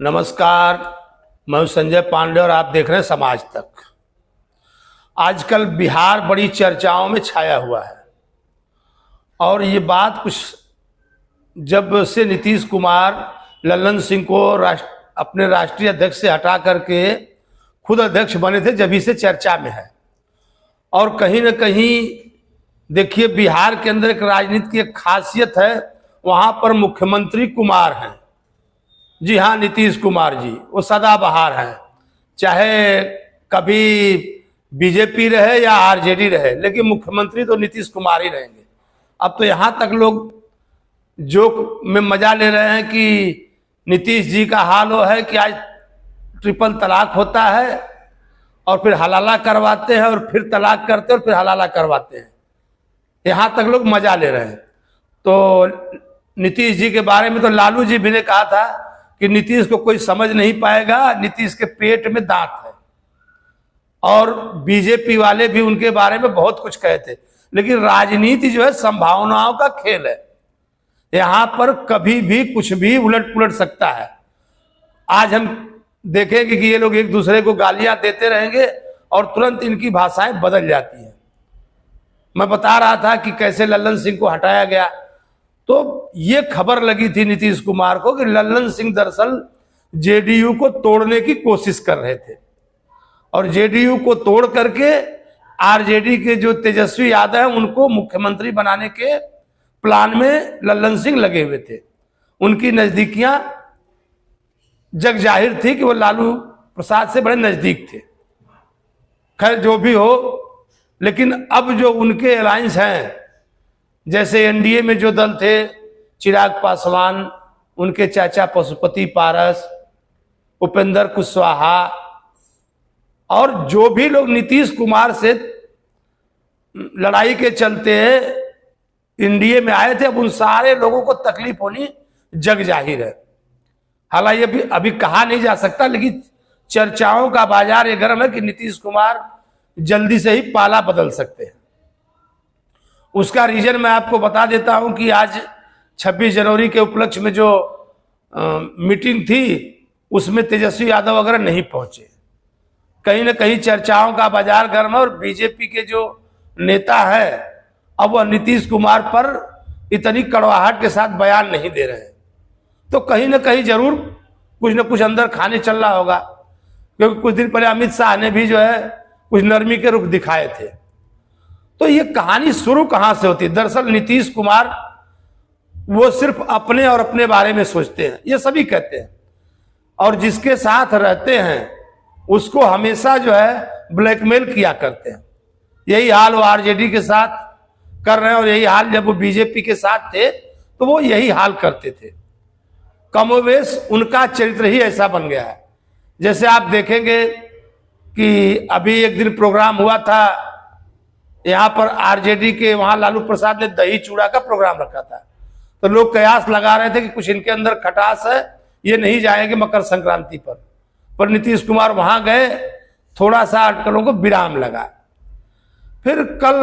नमस्कार, मैं हूं संजय पांडे और आप देख रहे हैं समाज तक। आजकल बिहार बड़ी चर्चाओं में छाया हुआ है और ये बात कुछ जब से नीतीश कुमार लल्लन सिंह को अपने राष्ट्रीय अध्यक्ष से हटा करके खुद अध्यक्ष बने थे, जब से चर्चा में है। और कहीं न कहीं देखिए, बिहार के अंदर एक राजनीति की एक खासियत है, वहाँ पर मुख्यमंत्री कुमार हैं। जी हाँ, नीतीश कुमार जी वो सदाबहार हैं, चाहे कभी बीजेपी रहे या आरजेडी रहे, लेकिन मुख्यमंत्री तो नीतीश कुमार ही रहेंगे। अब तो यहाँ तक लोग जोक में मजा ले रहे हैं कि नीतीश जी का हाल वो है कि आज ट्रिपल तलाक होता है और फिर हलाला करवाते हैं और फिर तलाक करते हैं और फिर हलाला करवाते हैं। यहाँ तक लोग मजा ले रहे हैं। तो नीतीश जी के बारे में तो लालू जी भी ने कहा था कि नीतीश को कोई समझ नहीं पाएगा, नीतीश के पेट में दांत है। और बीजेपी वाले भी उनके बारे में बहुत कुछ कहे थे, लेकिन राजनीति जो है संभावनाओं का खेल है। यहां पर कभी भी कुछ भी उलट पुलट सकता है। आज हम देखेंगे कि ये लोग एक दूसरे को गालियां देते रहेंगे और तुरंत इनकी भाषाएं बदल जाती हैं। मैं बता रहा था कि कैसे लल्लन सिंह को हटाया गया, तो ये खबर लगी थी नीतीश कुमार को कि लल्लन सिंह दरअसल जेडीयू को तोड़ने की कोशिश कर रहे थे और जेडीयू को तोड़ करके आरजेडी के जो तेजस्वी यादव हैं उनको मुख्यमंत्री बनाने के प्लान में लल्लन सिंह लगे हुए थे। उनकी नजदीकियां जग जाहिर थी कि वो लालू प्रसाद से बड़े नजदीक थे। खैर जो भी हो, लेकिन अब जो उनके अलायंस हैं, जैसे एनडीए में जो दल थे, चिराग पासवान, उनके चाचा पशुपति पारस, उपेंद्र कुशवाहा और जो भी लोग नीतीश कुमार से लड़ाई के चलते एनडीए में आए थे, अब उन सारे लोगों को तकलीफ होनी जग जाहिर है। हालांकि अभी कहा नहीं जा सकता, लेकिन चर्चाओं का बाजार ये गर्म है कि नीतीश कुमार जल्दी से ही पाला बदल सकते हैं। उसका रीजन मैं आपको बता देता हूं कि आज 26 जनवरी के उपलक्ष्य में जो मीटिंग थी उसमें तेजस्वी यादव वगैरह नहीं पहुंचे। कहीं ना कहीं चर्चाओं का बाजार गर्म है और बीजेपी के जो नेता है अब वह नीतीश कुमार पर इतनी कड़वाहट के साथ बयान नहीं दे रहे हैं। तो कहीं ना कहीं जरूर कुछ न कुछ अंदर खाने चल रहा होगा, क्योंकि कुछ दिन पहले अमित शाह ने भी जो है कुछ नरमी के रुख दिखाए थे। तो ये कहानी शुरू कहां से होती है? दरअसल नीतीश कुमार वो सिर्फ अपने और अपने बारे में सोचते हैं, ये सभी कहते हैं, और जिसके साथ रहते हैं उसको हमेशा जो है ब्लैकमेल किया करते हैं। यही हाल वो आरजेडी के साथ कर रहे हैं और यही हाल जब वो बीजेपी के साथ थे तो वो यही हाल करते थे। कमोवेश उनका चरित्र ही ऐसा बन गया है। जैसे आप देखेंगे कि अभी एक दिन प्रोग्राम हुआ था यहाँ पर आरजेडी के, वहां लालू प्रसाद ने दही चूड़ा का प्रोग्राम रखा था, तो लोग कयास लगा रहे थे कि कुछ इनके अंदर खटास है, ये नहीं जाएंगे मकर संक्रांति पर नीतीश कुमार वहां गए, थोड़ा सा अटकलों को विराम लगा। फिर कल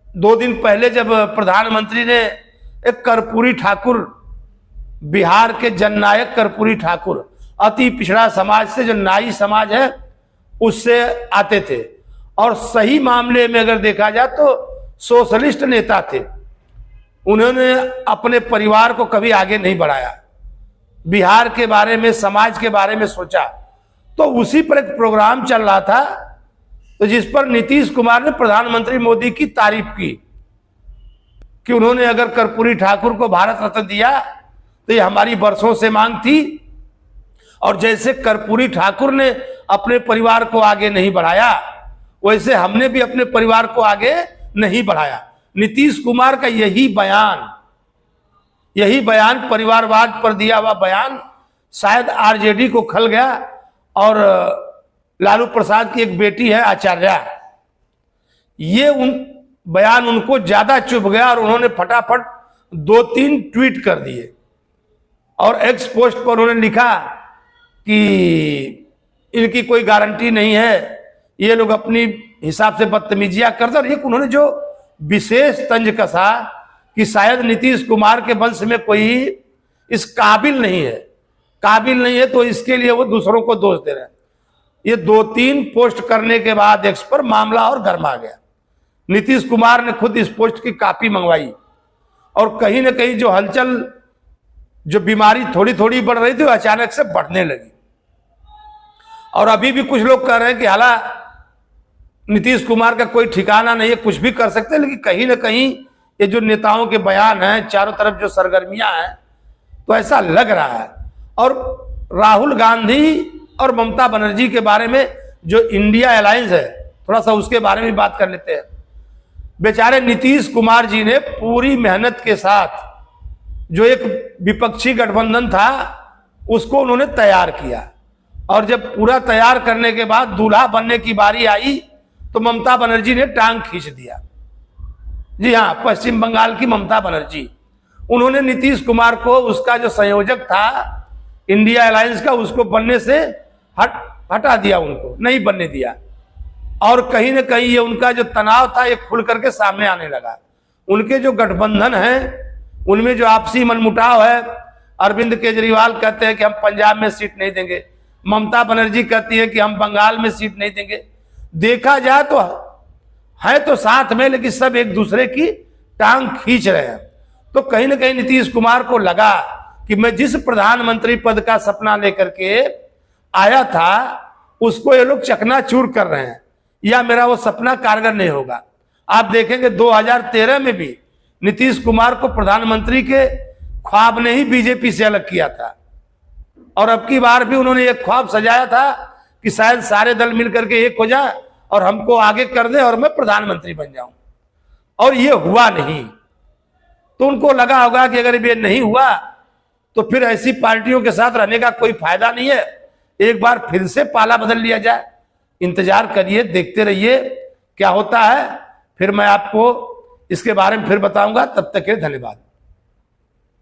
2 दिन पहले जब प्रधानमंत्री ने एक कर्पूरी ठाकुर, बिहार के जननायक कर्पूरी ठाकुर, अति पिछड़ा समाज से, जो नाई समाज है उससे आते थे और सही मामले में अगर देखा जाए तो सोशलिस्ट नेता थे। उन्होंने अपने परिवार को कभी आगे नहीं बढ़ाया, बिहार के बारे में, समाज के बारे में सोचा। तो उसी पर एक प्रोग्राम चल रहा था, तो जिस पर नीतीश कुमार ने प्रधानमंत्री मोदी की तारीफ की कि उन्होंने अगर कर्पूरी ठाकुर को भारत रत्न दिया तो ये हमारी बरसों से मांग थी, और जैसे कर्पूरी ठाकुर ने अपने परिवार को आगे नहीं बढ़ाया वैसे हमने भी अपने परिवार को आगे नहीं बढ़ाया। नीतीश कुमार का यही बयान परिवारवाद पर दिया हुआ बयान शायद आरजेडी को खल गया। और लालू प्रसाद की एक बेटी है आचार्य, ये बयान उनको ज्यादा चुभ गया और उन्होंने फटाफट 2-3 ट्वीट कर दिए और एक्स पोस्ट पर उन्होंने लिखा कि इनकी कोई गारंटी नहीं है, ये लोग अपनी हिसाब से बदतमीजियां करते। और एक उन्होंने जो विशेष तंज कसा कि शायद नीतीश कुमार के वंश में कोई इस काबिल नहीं है काबिल नहीं है, तो इसके लिए वो दूसरों को दोष दे रहे हैं। ये 2-3 पोस्ट करने के बाद एक्स पर मामला और गर्मा गया। नीतीश कुमार ने खुद इस पोस्ट की कॉपी मंगवाई और कहीं ना कहीं जो हलचल, जो बीमारी थोड़ी थोड़ी बढ़ रही थी, वो अचानक से बढ़ने लगी। और अभी भी कुछ लोग कह रहे हैं कि हालांकि नीतीश कुमार का कोई ठिकाना नहीं है, कुछ भी कर सकते हैं, लेकिन कहीं ना कहीं ये जो नेताओं के बयान हैं, चारों तरफ जो सरगर्मियां हैं, तो ऐसा लग रहा है। और राहुल गांधी और ममता बनर्जी के बारे में जो इंडिया अलायंस है, थोड़ा सा उसके बारे में बात कर लेते हैं। बेचारे नीतीश कुमार जी ने पूरी मेहनत के साथ जो एक विपक्षी गठबंधन था उसको उन्होंने तैयार किया, और जब पूरा तैयार करने के बाद दूल्हा बनने की बारी आई तो ममता बनर्जी ने टांग खींच दिया। जी हाँ, पश्चिम बंगाल की ममता बनर्जी, उन्होंने नीतीश कुमार को, उसका जो संयोजक था इंडिया अलायंस का, उसको बनने से हटा दिया, उनको नहीं बनने दिया। और कहीं ना कहीं ये उनका जो तनाव था ये खुल करके सामने आने लगा। उनके जो गठबंधन है उनमें जो आपसी मनमुटाव है, अरविंद केजरीवाल कहते हैं कि हम पंजाब में सीट नहीं देंगे, ममता बनर्जी कहती है कि हम बंगाल में सीट नहीं देंगे। देखा जाए तो है तो साथ में, लेकिन सब एक दूसरे की टांग खींच रहे हैं। तो कहीं ना कहीं नीतीश कुमार को लगा कि मैं जिस प्रधानमंत्री पद का सपना लेकर के आया था उसको ये लोग चकनाचूर कर रहे हैं, या मेरा वो सपना कारगर नहीं होगा। आप देखेंगे 2013 में भी नीतीश कुमार को प्रधानमंत्री के ख्वाब ने ही बीजेपी से अलग किया था, और अब की बार भी उन्होंने एक ख्वाब सजाया था कि शायद सारे दल मिलकर के एक हो जाए और हमको आगे कर दे और मैं प्रधानमंत्री बन जाऊं, और ये हुआ नहीं। तो उनको लगा होगा कि अगर ये नहीं हुआ तो फिर ऐसी पार्टियों के साथ रहने का कोई फायदा नहीं है, एक बार फिर से पाला बदल लिया जाए। इंतजार करिए, देखते रहिए क्या होता है, फिर मैं आपको इसके बारे में फिर बताऊंगा। तब तक के धन्यवाद।